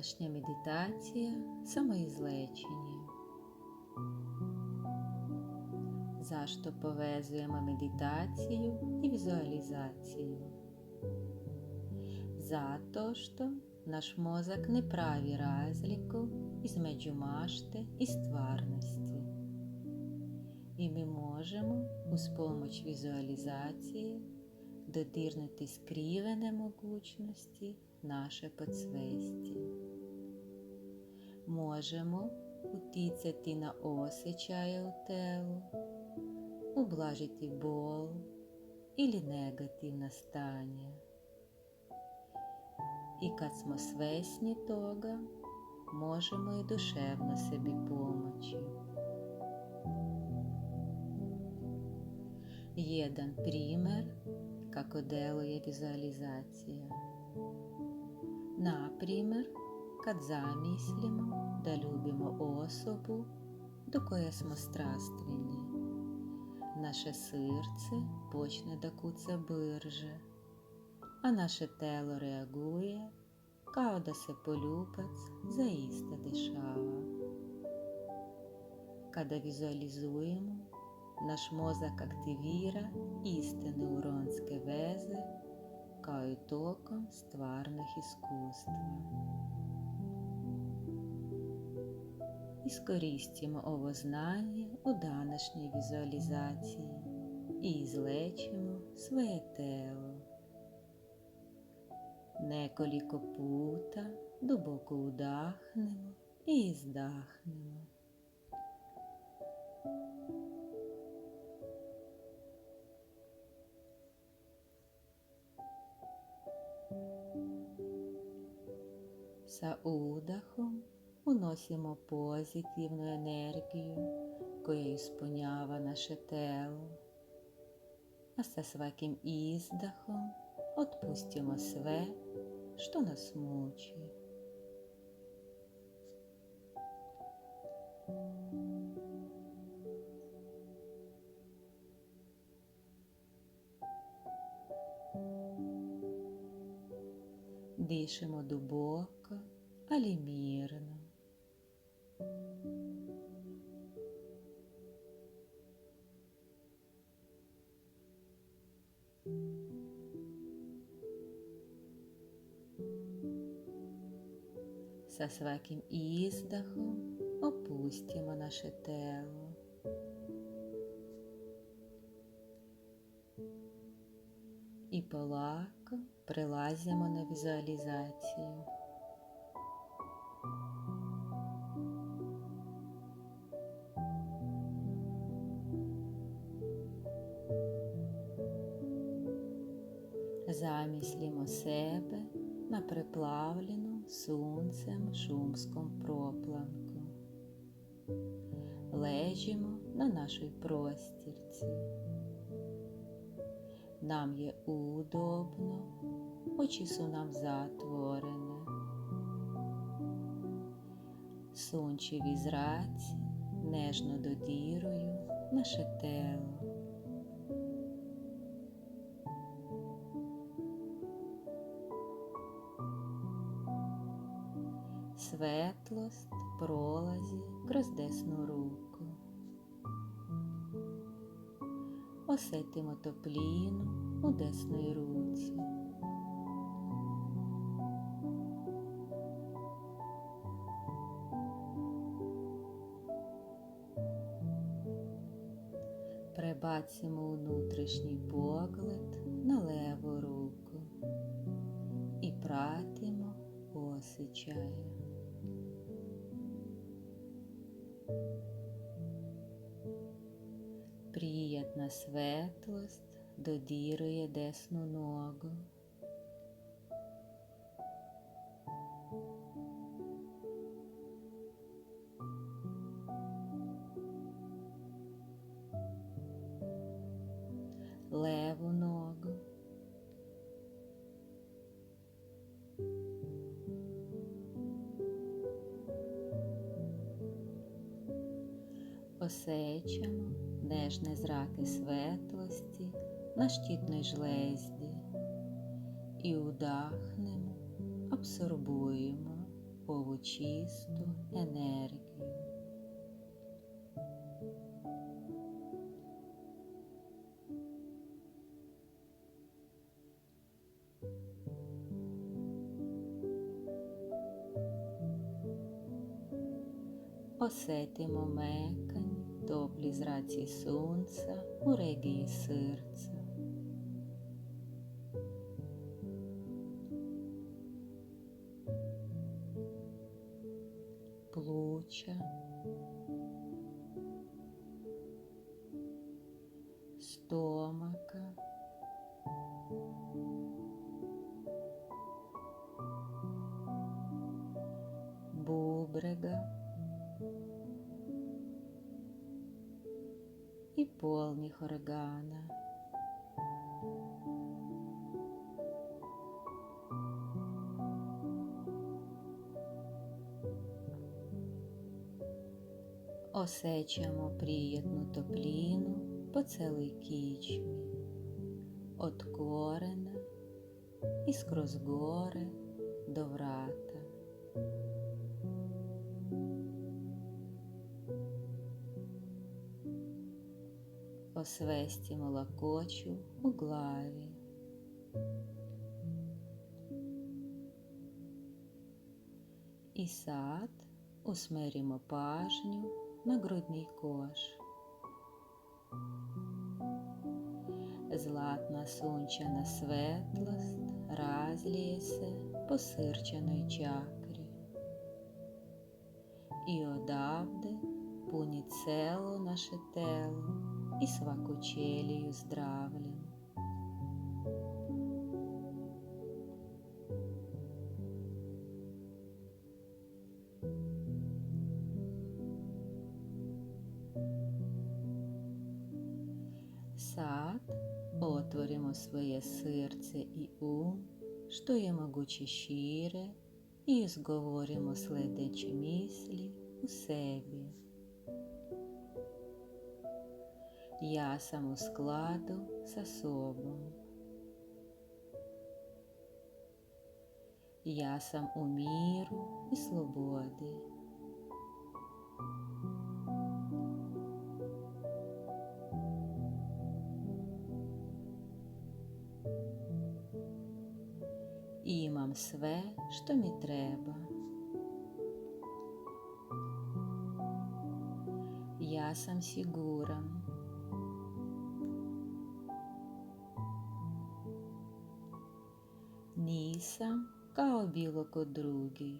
Данашня медитація самоізлечення. Zašto povezujemo meditaciju i vizualizaciju? Zato što naš mozak ne pravi razliku između mašte i stvarnosti. I mi možemo uz pomoć vizualizacije dodirnuti skrivene mogućnosti naše podsvesti. Možemo utjecati na osjećaje u telu, ublažiti bol ili negativna stanja. I kad smo svjesni toga, možemo i duševno sebi pomoći. Jedan primjer kako deluje vizualizacija. Na primjer, kad zamislimo da ljubimo osobu do koje smo strastveni, naše srce počne da kuca brže, a naše telo reaguje kao da se poljubac zaista dešava. Kada vizualizujemo, naš mozak aktivira iste neuronske veze kao i tokom stvarnih iskustva. Iskoristimo ovo znanje u današnjoj vizualizaciji i izlečimo svoje telo. Nekoliko puta duboko udahnemo i izdahnemo. Sa udahom unosimo pozitivnu energiju koja ispunjava naše telo, a sa svakim izdahom otpustimo sve što nas muči. Dišemo duboko, ali mirno. Sa svakim izdahom opustimo naše telo. I polako prelazimo na vizualizaciju. Zamislimo sebe na preplavljenom suncem šumskom proplanku. Ležimo na našoj prostirci. Nam je udobno, oči su nam zatvorene. Sunčevi zraci nežno dodiruju naše telo. Svetlost prolazi kroz desnu ruku. Osjetimo toplinu u desnoj ruci. Prebacimo unutrašnji pogled na levu ruku i pratimo osjećaje. Prijatna svetlost dodiruje desnu nogu. Levu nogu. Osjećamo nežne zrake svetlosti na štitnoj žlezdi i udahnemo, apsorbujemo ovu čistu energiju. Osjetimo mekanj, topli zraci sunca u regiji srca. Pluća, stomaka, bubrega i polnih organa. Osjećamo prijetnu toplinu po celoj kičmi, od korena i skroz gore do vrata. Osvestimo lakoću u glavi. I sad usmerimo pažnju na grudni koš. Zlatna sunčana svetlost razlije se po srčanoj čakri i odavde puni celo naše telo i svaku ćeliju zdravljem. Sad otvorimo svoje srce i što je moguće šire i izgovorimo sljedeće misli u sebi. Ja sam u skladu sa sobom. Ja sam u miru i slobodi. Imam sve što mi treba. Ja sam siguran. Nisam kao bilo ko drugi.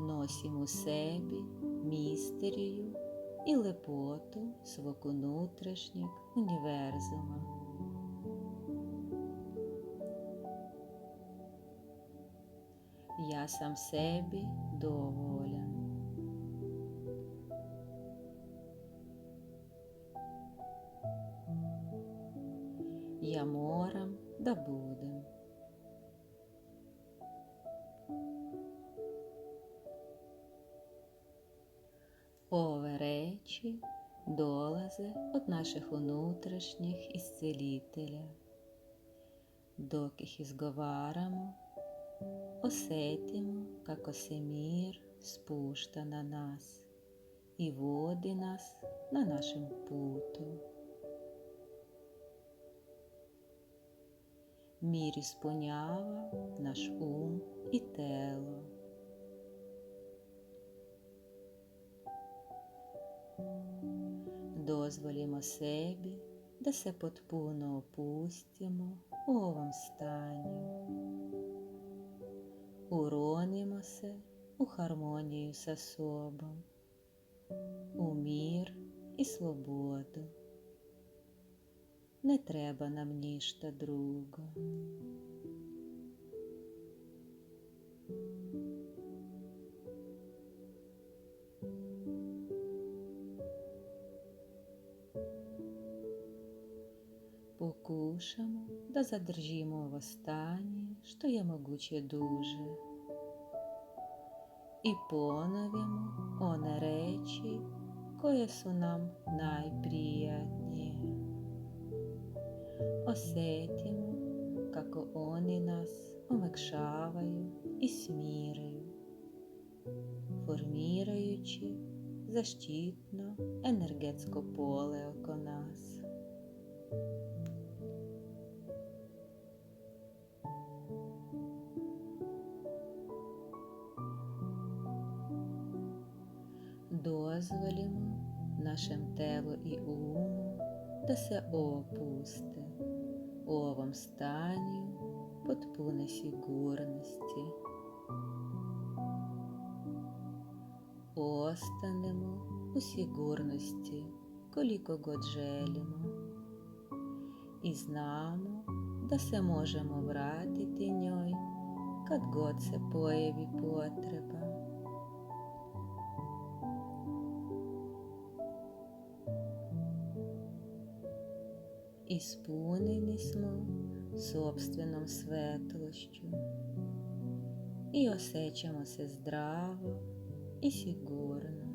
Nosim u sebi misteriju i lepotu svog unutrašnjeg univerzuma. Ja sam sebi dovoljan. Ja moram da budem. Ove reči dolaze od naših unutrašnjih iscelitelja. Dok ih izgovaramo, osjetimo kako se mir spušta na nas i vodi nas na našem putu. Mir ispunjava naš i telo. Dozvolimo sebi da se potpuno opustimo u ovom stanju. Uronimo se u harmoniju sa sobom, u mir i slobodu. Ne treba nam ništa drugo. Pokušamo da zadržimo ovo stanje što je moguće duže i ponovimo one reči koje su nam najprijatnije. Osjetimo kako oni nas omekšavaju i smiruju. форміруючи защитно енергетське поле око нас. Дозволимо нашим телу і уму да се опусти у овом стані potpune sigurnosti. Ostanemo u sigurnosti koliko god želimo i znamo da se možemo vratiti njoj kad god se pojavi potreba. Ispunjeni smo sopstvenom svetlošću i osjećamo se zdravo i sigurno.